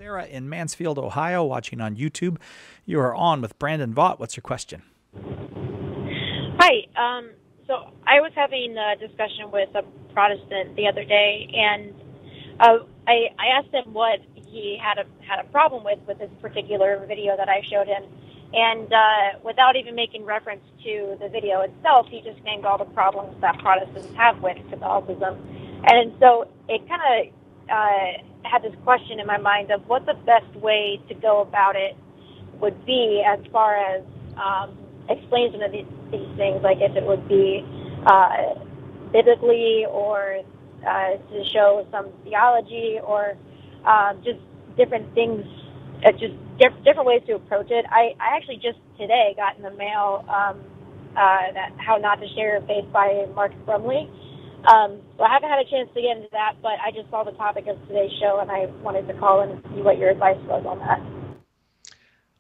Sarah in Mansfield, Ohio, watching on YouTube. You are on with Brandon Vaught. What's your question? Hi. So I was having a discussion with a Protestant the other day, and I asked him what he had a problem with this particular video that I showed him, and without even making reference to the video itself, he just named all the problems that Protestants have with Catholicism, and so it kind of had this question in my mind of what the best way to go about it would be as far as explaining some of these things, like if it would be biblically or to show some theology or just different things, just different ways to approach it. I actually just today got in the mail that How Not to Share Your Faith by Mark Brumley. So I haven't had a chance to get into that, but I just saw the topic of today's show, and I wanted to call and see what your advice was on that.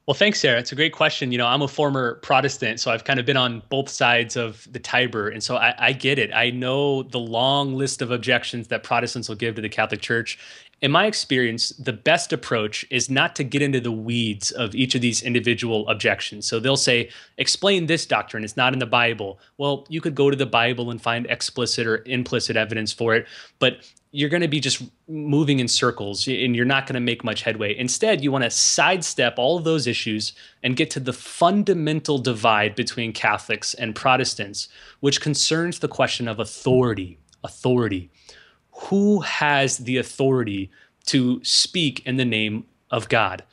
Well, thanks, Sarah. It's a great question. You know, I'm a former Protestant, so I've kind of been on both sides of the Tiber. And so I get it. I know the long list of objections that Protestants will give to the Catholic Church. In my experience, the best approach is not to get into the weeds of each of these individual objections. So they'll say, explain this doctrine. It's not in the Bible. Well, you could go to the Bible and find explicit or implicit evidence for it, but you're going to be just moving in circles and you're not going to make much headway. Instead, you want to sidestep all of those issues and get to the fundamental divide between Catholics and Protestants, which concerns the question of authority. Authority. Who has the authority to speak in the name of God?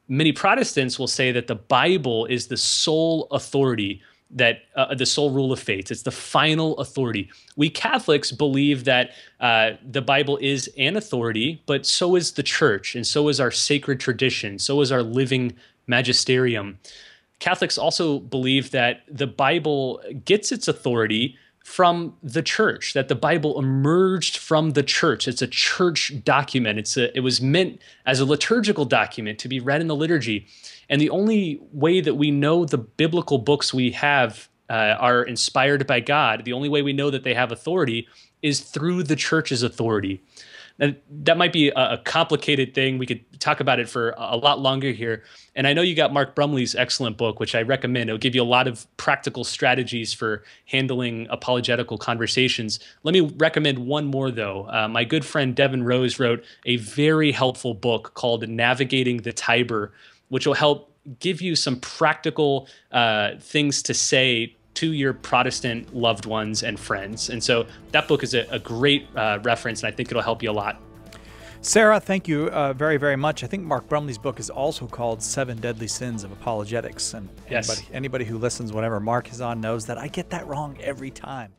Many Protestants will say that the Bible is the sole authority, that the sole rule of faith. It's the final authority. We Catholics believe that the Bible is an authority, but so is the church, and so is our sacred tradition, so is our living magisterium. Catholics also believe that the Bible gets its authority from the church, that the Bible emerged from the church. It's a church document. It was meant as a liturgical document to be read in the liturgy. And the only way that we know the biblical books we have are inspired by God, the only way we know that they have authority is through the church's authority. Now, that might be a complicated thing. We could talk about it for a lot longer here. And I know you got Mark Brumley's excellent book, which I recommend. It'll give you a lot of practical strategies for handling apologetical conversations. Let me recommend one more, though. My good friend Devin Rose wrote a very helpful book called Navigating the Tiber, which will help give you some practical things to say to your Protestant loved ones and friends. And so that book is a great reference, and I think it'll help you a lot. Sarah, thank you very, very much. I think Mark Brumley's book is also called Seven Deadly Sins of Apologetics. And yes, anybody who listens whenever Mark is on knows that I get that wrong every time.